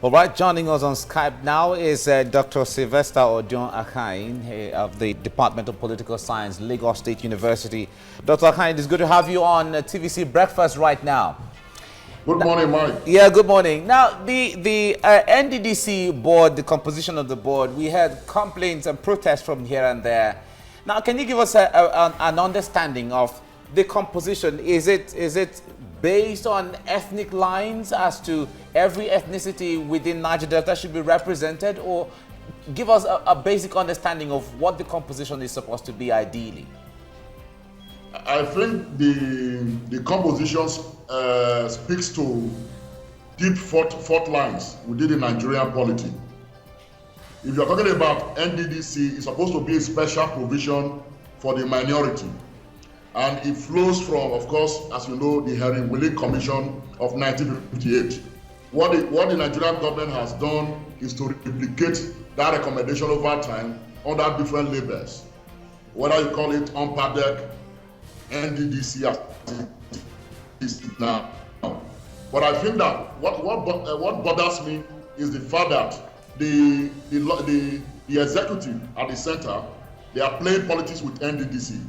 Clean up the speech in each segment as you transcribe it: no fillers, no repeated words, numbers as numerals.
All right, joining us on Skype now is Dr. Sylvester Odion Akain of the Department of Political Science, Lagos State University. Dr. Akain, it's good to have you on TVC Breakfast right now. Good morning, Mike. Yeah, good morning. Now, the NDDC board, the composition of the board, we had complaints and protests from here and there. Now, can you give us an understanding of the composition? Is it based on ethnic lines as to every ethnicity within Niger Delta should be represented, or give us a basic understanding of what the composition is supposed to be ideally? I think the composition speaks to deep fault lines within the Nigerian polity. If you're talking about NDDC, it's supposed to be a special provision for the minority. And it flows from, of course, as you know, the Henry Willing Commission of 1958. What the Nigerian government has done is to replicate that recommendation over time under different labels. Whether you call it UNPADEC, NDDC as it is now. But I think that what bothers me is the fact that the executive at the center, they are playing politics with NDDC.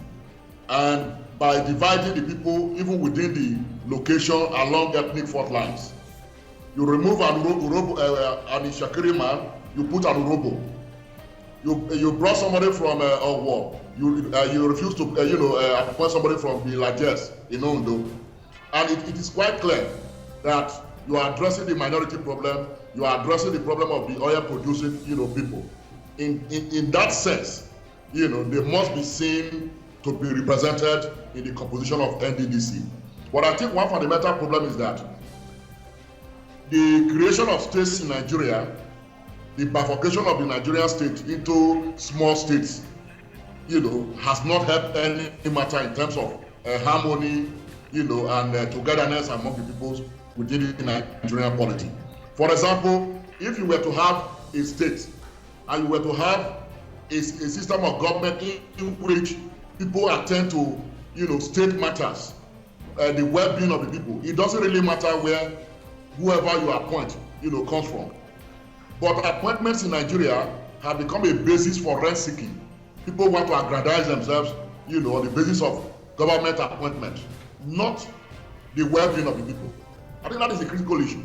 And by dividing the people even within the location along ethnic fault lines. You remove an Ishakiri man, you put an Urobo. You brought somebody from Owo, you refuse to appoint somebody from the Lajes in Ondo. And it is quite clear that you are addressing the minority problem, you are addressing the problem of the oil producing people. In that sense, they must be seen to be represented in the composition of NDDC. But I think one fundamental problem is that the creation of states in Nigeria, the bifurcation of the Nigerian state into small states, has not helped any matter in terms of harmony, and togetherness among the peoples within the Nigerian polity. For example, if you were to have a state and you were to have a system of government in which people attend to, state matters, the well-being of the people. It doesn't really matter where whoever you appoint, comes from. But appointments in Nigeria have become a basis for rent seeking. People want to aggrandize themselves, on the basis of government appointment, not the well-being of the people. I think that is a critical issue.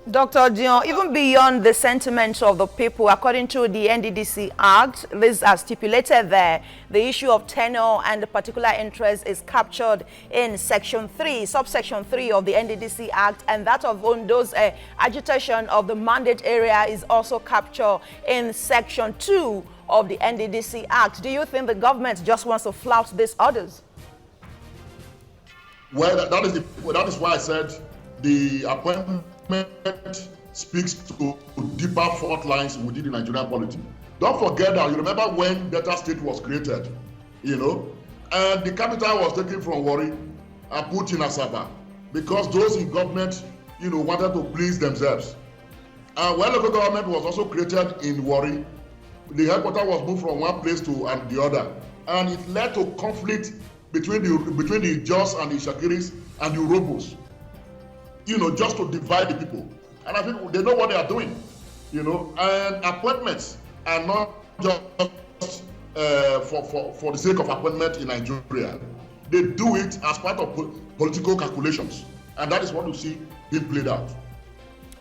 Dr. Dion, even beyond the sentiments of the people, according to the NDDC Act, this are stipulated there, the issue of tenure and the particular interest is captured in Section 3, subsection 3 of the NDDC Act, and that of those agitation of the mandate area is also captured in Section 2 of the NDDC Act. Do you think the government just wants to flout these orders? Well, that is why I said the appointment speaks to deeper fault lines within the Nigerian polity. Don't forget that you remember when Delta State was created, and the capital was taken from Warri and put in Asaba because those in government, wanted to please themselves. And when local government was also created in Warri, the headquarters was moved from one place to the other, and it led to conflict between the Jos and the Shakiris and the Urobos. Just to divide the people. And I think they know what they are doing, and appointments are not just for the sake of appointment in Nigeria. They do it as part of political calculations. And that is what you see being played out.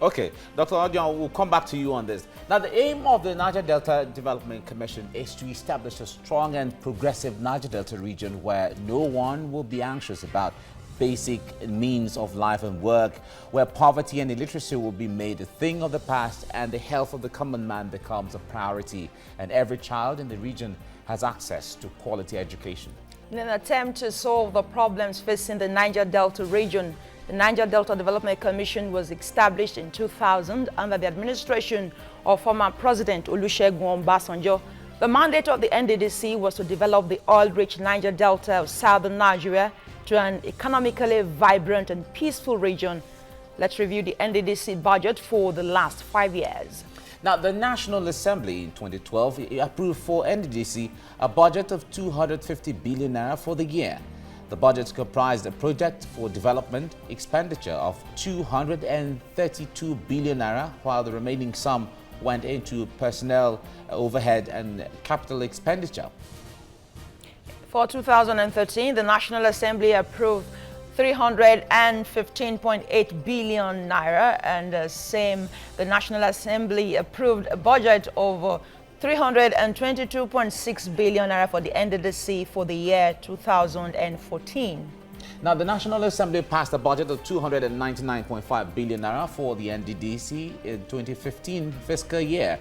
Okay, Dr. Odion, we'll come back to you on this. Now, the aim of the Niger Delta Development Commission is to establish a strong and progressive Niger Delta region where no one will be anxious about basic means of life and work, where poverty and illiteracy will be made a thing of the past and the health of the common man becomes a priority, and every child in the region has access to quality education. In an attempt to solve the problems facing the Niger Delta region, the Niger Delta Development Commission was established in 2000 under the administration of former President Olusegun Obasanjo. The mandate of the NDDC was to develop the oil-rich Niger Delta of southern Nigeria to an economically vibrant and peaceful region. Let's review the NDDC budget for the last 5 years. Now, the National Assembly in 2012 approved for NDDC a budget of 250 billion naira for the year. The budget comprised a project for development expenditure of 232 billion naira, while the remaining sum went into personnel, overhead and capital expenditure. For 2013, the National Assembly approved 315.8 billion naira, and the National Assembly approved a budget of 322.6 billion naira for the NDDC for the year 2014. Now, the National Assembly passed a budget of 299.5 billion naira for the NDDC in 2015 fiscal year.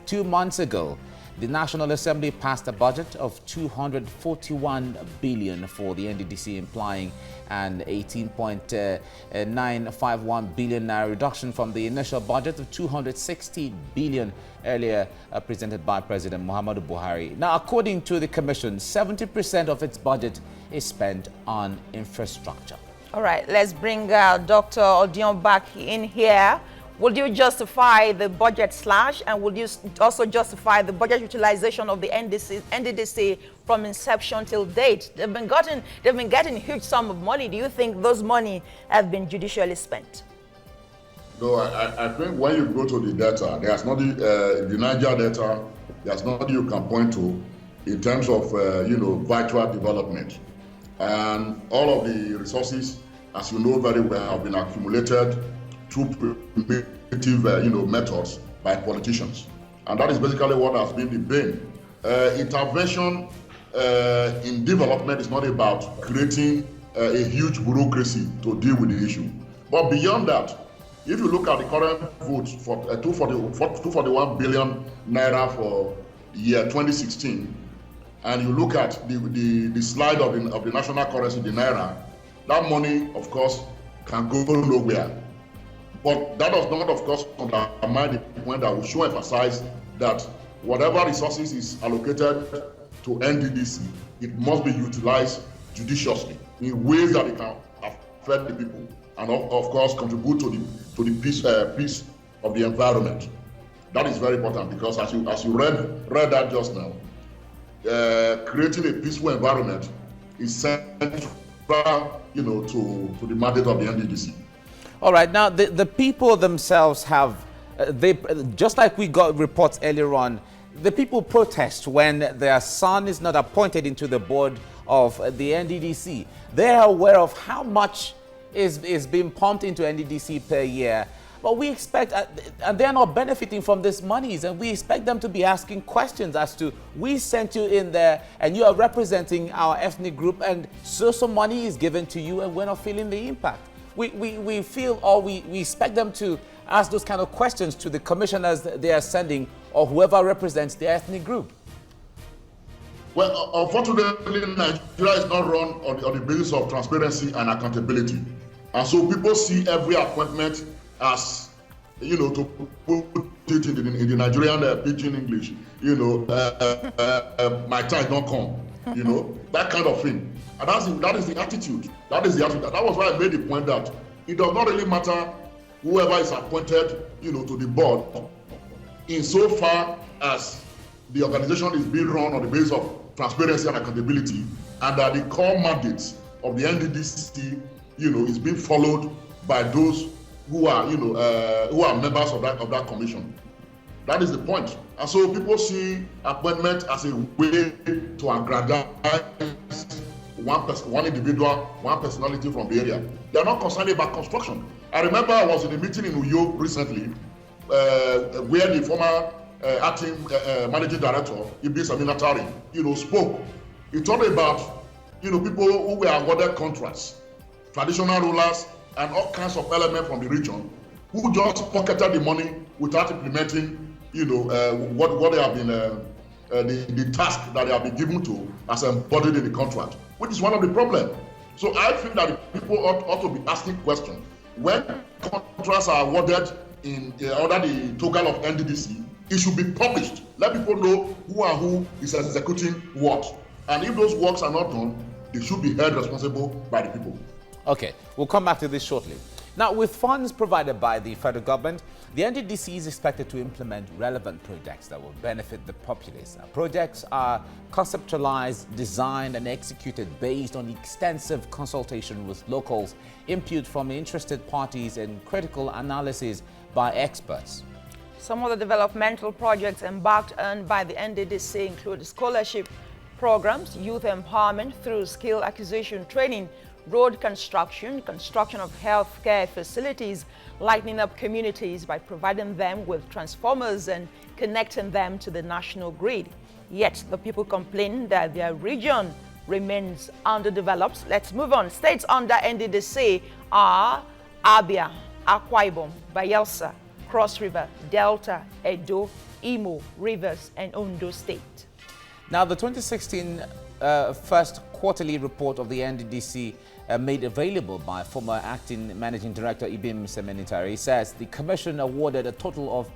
2 months ago, the National Assembly passed a budget of 241 billion for the NDDC, implying an 18.951 billion naira reduction from the initial budget of 260 billion earlier presented by President Muhammadu Buhari. Now, according to the Commission, 70% of its budget is spent on infrastructure. All right, let's bring Dr. Odion back in here. Would you justify the budget slash, and would you also justify the budget utilization of the NDDC from inception till date? They've been getting huge sum of money. Do you think those money have been judicially spent? No, I think when you go to the data, there's not the Niger data, there's nothing you can point to in terms of virtual development, and all of the resources, as you know very well, have been accumulated through primitive methods by politicians, and that is basically what has been the bane. Intervention in development is not about creating a huge bureaucracy to deal with the issue, but beyond that, if you look at the current votes for 241 billion naira for the year 2016, and you look at the slide of the national currency, the naira, that money, of course, can go nowhere. But that does not, of course, undermine the point that we should emphasize that whatever resources is allocated to NDDC, it must be utilized judiciously in ways that it can affect the people and, of course, contribute to the peace of the environment. That is very important, because as you read that just now, creating a peaceful environment is central, to the mandate of the NDDC. All right, now the people themselves have, just like we got reports earlier on, the people protest when their son is not appointed into the board of the NDDC. They're aware of how much is being pumped into NDDC per year, but we expect, and they're not benefiting from these monies, and we expect them to be asking questions as to, we sent you in there and you are representing our ethnic group, and so money is given to you and we're not feeling the impact. We feel, or we expect them to ask those kind of questions to the commissioners they are sending, or whoever represents the ethnic group. Well, unfortunately, Nigeria is not run on the basis of transparency and accountability. And so people see every appointment as, to put it in the Nigerian pidgin English, my time don't come, that kind of thing. And that is the attitude. That is the attitude. That was why I made the point that it does not really matter whoever is appointed, to the board, insofar as the organization is being run on the basis of transparency and accountability, and that the core mandates of the NDDC, is being followed by those who are members of that commission. That is the point. And so people see appointment as a way to aggrandize one individual, one personality from the area. They are not concerned about construction. I remember I was in a meeting in Uyo recently, where the former acting managing director, Ibis Aminatari, spoke. He talked about, people who were awarded contracts, traditional rulers, and all kinds of elements from the region, who just pocketed the money without implementing, what they have been, the task that they have been given to as embodied in the contract, which is one of the problems. So I feel that the people ought to be asking questions. When contracts are awarded under the total of NDDC, it should be published. Let people know who is executing what. And if those works are not done, they should be held responsible by the people. Okay, we'll come back to this shortly. Now, with funds provided by the federal government, the NDDC is expected to implement relevant projects that will benefit the populace. Now, projects are conceptualized, designed, and executed based on extensive consultation with locals, input from interested parties, and critical analysis by experts. Some of the developmental projects embarked on by the NDDC include scholarship programs, youth empowerment through skill acquisition training, road construction, construction of healthcare facilities, lighting up communities by providing them with transformers and connecting them to the national grid. Yet the people complain that their region remains underdeveloped. Let's move on. States under NDDC are Abia, Akwa Ibom, Bayelsa, Cross River, Delta, Edo, Imo, Rivers, and Ondo State. Now, the 2016 first quarterly report of the NDDC made available by former acting managing director Ibim Semenitari says the commission awarded a total of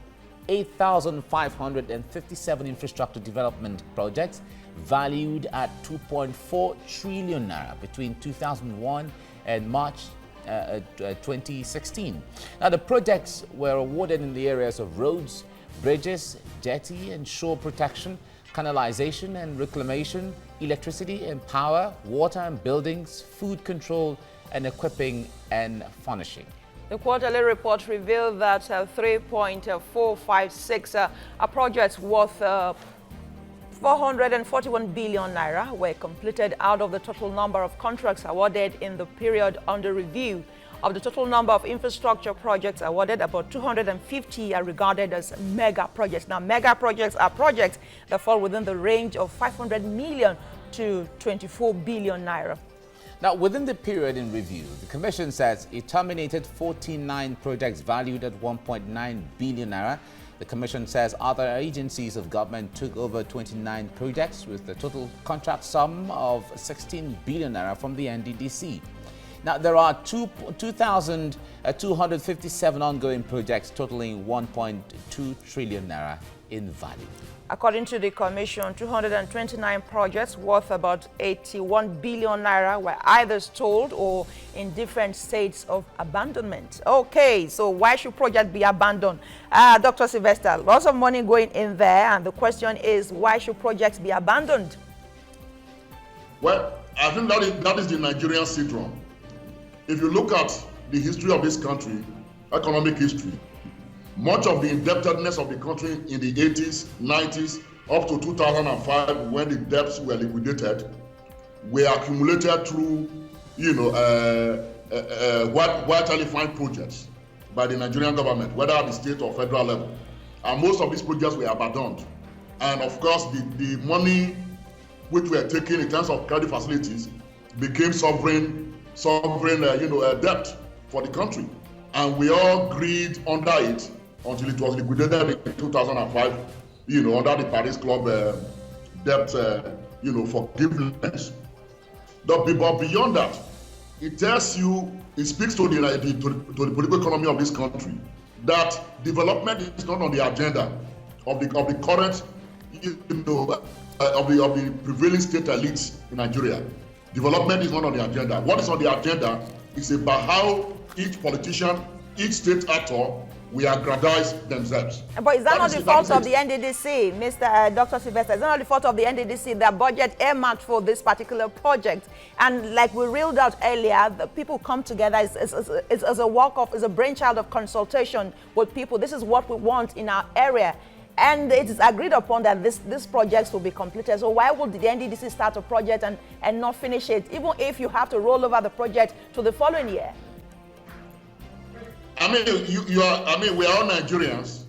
8,557 infrastructure development projects valued at 2.4 trillion naira between 2001 and March 2016. Now, the projects were awarded in the areas of roads, bridges, jetty and shore protection, canalization and reclamation, electricity and power, water and buildings, food control, and equipping and furnishing. The quarterly report revealed that 3.456 projects worth 441 billion naira were completed out of the total number of contracts awarded in the period under review. Of the total number of infrastructure projects awarded, about 250 are regarded as mega projects. Now, mega projects are projects that fall within the range of 500 million to 24 billion naira. Now, within the period in review, the Commission says it terminated 49 projects valued at 1.9 billion naira. The Commission says other agencies of government took over 29 projects with the total contract sum of 16 billion naira from the NDDC. Now, there are 2,257 ongoing projects totaling 1.2 trillion naira in value. According to the Commission, 229 projects worth about 81 billion naira were either stalled or in different states of abandonment. Okay, so why should projects be abandoned? Dr. Sylvester, lots of money going in there, and the question is, why should projects be abandoned? Well, I think that is the Nigerian syndrome. If you look at the history of this country, economic history, much of the indebtedness of the country in the 80s, 90s, up to 2005, when the debts were liquidated, were accumulated through, widely fine projects by the Nigerian government, whether at the state or federal level. And most of these projects were abandoned. And of course, the money which were taken in terms of credit facilities became sovereign debt for the country. And we all agreed under it until it was liquidated in 2005, under the Paris Club debt, forgiveness. But beyond that, it tells you, it speaks to the political economy of this country, that development is not on the agenda of the current, of the prevailing state elites in Nigeria. Development is not on the agenda. What is on the agenda is about how each politician, each state actor will aggrandize themselves. But is that not the fault of the NDDC, Mr. Dr. Sylvester? Is that not the fault of the NDDC, the budget earmarked for this particular project? And like we reeled out earlier, the people come together as a walk-off, as a brainchild of consultation with people. This is what we want in our area. And it is agreed upon that these projects will be completed. So why would the NDDC start a project and not finish it, even if you have to roll over the project to the following year? I mean, we are all Nigerians.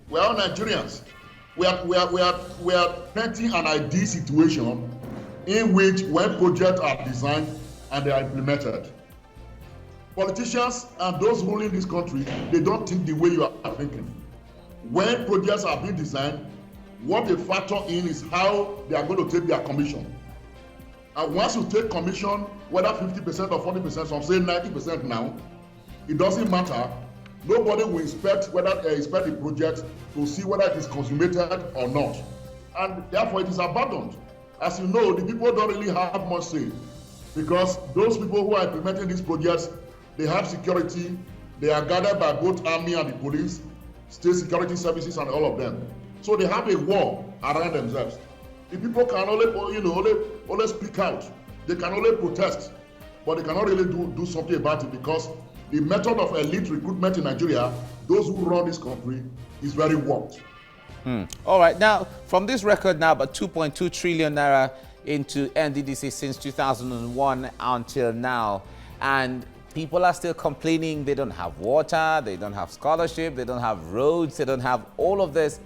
We are all Nigerians. We are painting an ideal situation in which when projects are designed and they are implemented, politicians and those ruling this country, they don't think the way you are thinking. When projects are being designed, what they factor in is how they are going to take their commission. And once you take commission, whether 50% or 40%, some say 90% now, it doesn't matter. Nobody will inspect the project to see whether it is consummated or not. And therefore it is abandoned. As you know, the people don't really have much say, because those people who are implementing these projects, they have security, They are guarded by both army and the police, state security services, and all of them. So they have a war around themselves. The people can only speak out. They can only protest, but they cannot really do something about it because the method of elite recruitment in Nigeria, those who run this country, is very warped. All right, now from this record now, about 2.2 trillion naira into NDDC since 2001 until now, and people are still complaining they don't have water, they don't have scholarship, they don't have roads, they don't have all of this.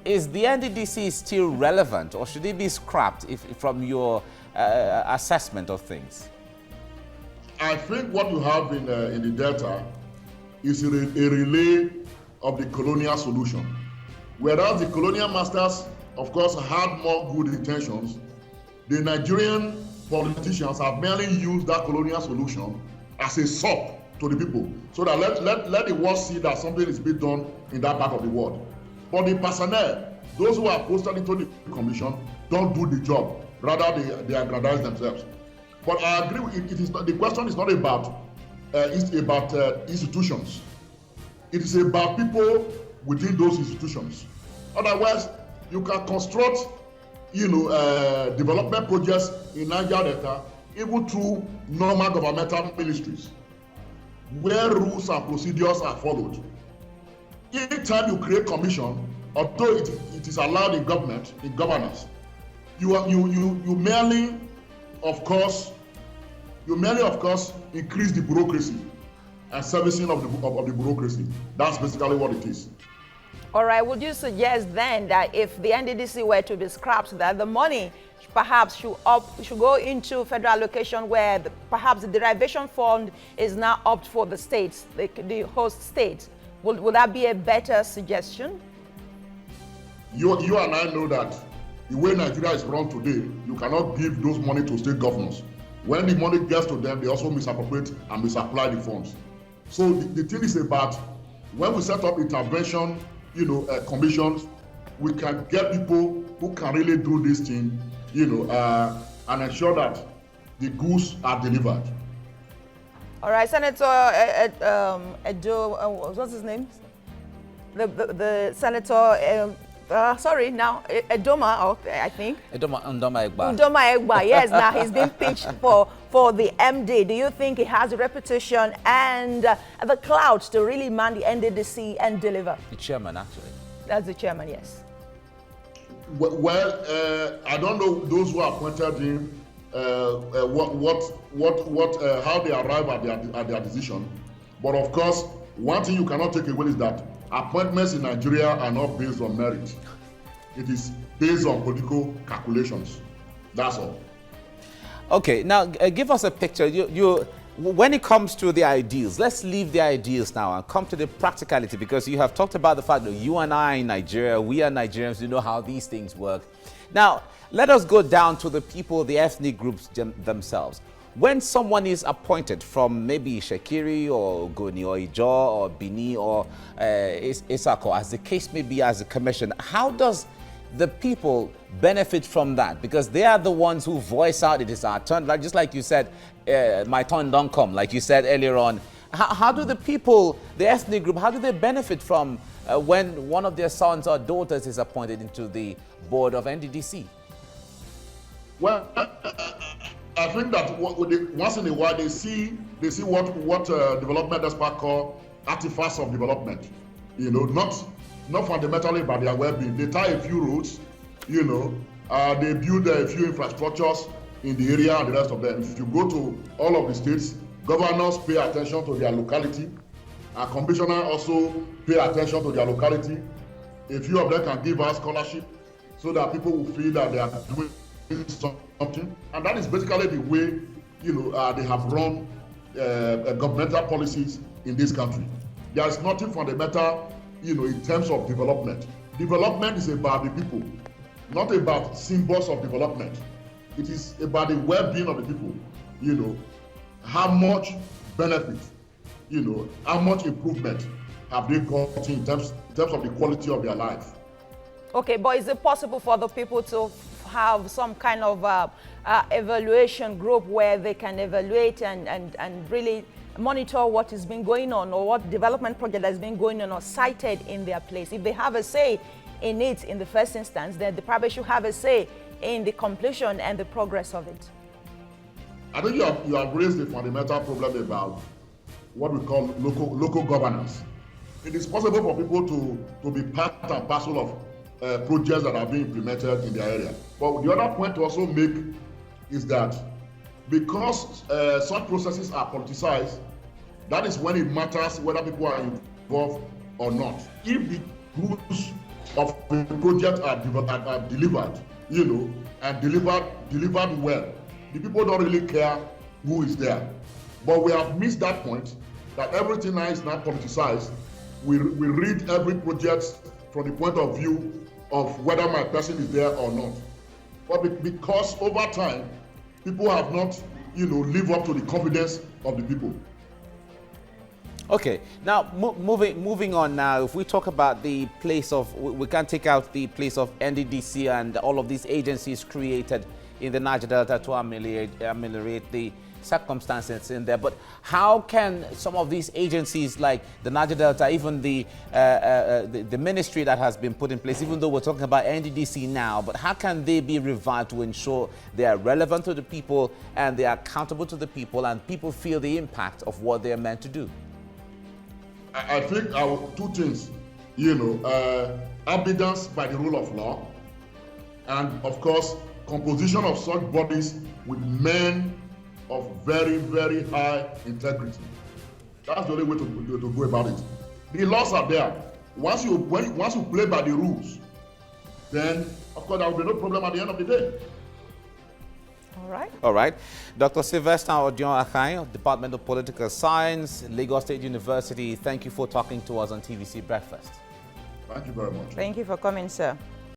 Is the NDDC still relevant, or should it be scrapped from your assessment of things? I think what you have in the Delta is a relay of the colonial solution. Whereas the colonial masters, of course, had more good intentions, the Nigerian politicians have merely used that colonial solution as a sop to the people, so that let the world see that something is being done in that part of the world. But the personnel, those who are posted into the commission, don't do the job. Rather, they aggrandize themselves. But I agree. It is not, the question is not about institutions. It is about people within those institutions. Otherwise, you can construct, development projects in Niger Delta even through normal governmental ministries, where rules and procedures are followed. Anytime you create commission, although it is allowed in government, in governance, you merely, of course, increase the bureaucracy and servicing of the bureaucracy. That's basically what it is. All right, would you suggest then that if the NDDC were to be scrapped, that the money perhaps should go into federal allocation where perhaps the derivation fund is now up for the states, the host states? Would that be a better suggestion? You and I know that the way Nigeria is run today, you cannot give those money to state governors. When the money gets to them, they also misappropriate and misapply the funds. So the thing is about when we set up intervention, commissions, we can get people who can really do this thing, and ensure that the goods are delivered. All right, Senator what's his name? The Senator, Edoma, I think. Ndoma Egba. Ndoma Egba, yes. Now he's been pitched for the MD. Do you think he has the reputation and the clout to really man the NDDC and deliver? The chairman, actually. That's the chairman, yes. Well, I don't know those who appointed him, how they arrive at their decision. But of course, one thing you cannot take away is that appointments in Nigeria are not based on merit. It is based on political calculations. That's all. Okay, now give us a picture. When it comes to the ideals, let's leave the ideals now and come to the practicality, because you have talked about the fact that you and I in Nigeria, we are Nigerians, we know how these things work. Now, let us go down to the people, the ethnic groups themselves. When someone is appointed from maybe Shekiri or Goni or Ijo or Bini or Isako, as the case may be, as a commission, how does the people benefit from that? Because they are the ones who voice out, it is our turn, just like you said, my turn don't come, like you said earlier on. How do the people, the ethnic group, how do they benefit from when one of their sons or daughters is appointed into the board of NDDC? Well, I think that once in a while they see what development experts call artifacts of development. Not fundamentally about their well-being. They tie a few roads, they build a few infrastructures in the area and the rest of them. If you go to all of the states, governors pay attention to their locality. Our commissioner also pay attention to their locality. A few of them can give us scholarship so that people will feel that they are doing something. And that is basically the way, they have run governmental policies in this country. There is nothing fundamental, in terms of development. Development is about the people, not about symbols of development. It is about the well-being of the people. How much benefit, how much improvement have they got in terms of the quality of their life. Okay, but is it possible for the people to have some kind of evaluation group where they can evaluate and really monitor what has been going on or what development project has been going on or cited in their place. If they have a say in it in the first instance, then the private should have a say in the completion and the progress of it. I think you have raised a fundamental problem about what we call local governance. It is possible for people to be part and parcel of projects that are being implemented in their area. But the other point to also make is that because such processes are politicized, that is when it matters whether people are involved or not. If the rules of the project are delivered, and delivered well, the people don't really care who is there. But we have missed that point, that everything now is not politicized. We read every project from the point of view of whether my person is there or not. But because over time, people have not, live up to the confidence of the people. Okay, now moving on now, if we talk about the place of, we can't take out the place of NDDC and all of these agencies created in the Niger Delta to ameliorate the circumstances in there, but how can some of these agencies like the Niger Delta, even the ministry that has been put in place, even though we're talking about NDDC now, but how can they be revived to ensure they are relevant to the people and they are accountable to the people and people feel the impact of what they're meant to do? I think two things, evidence by the rule of law, and of course, composition of such bodies with men of very, very high integrity. That's the only way to go about it. The laws are there. Once you play by the rules, then of course there will be no problem at the end of the day. All right. Dr. Sylvester Odion Akai, Department of Political Science, Lagos State University, thank you for talking to us on TVC Breakfast. Thank you very much. Thank you for coming, sir.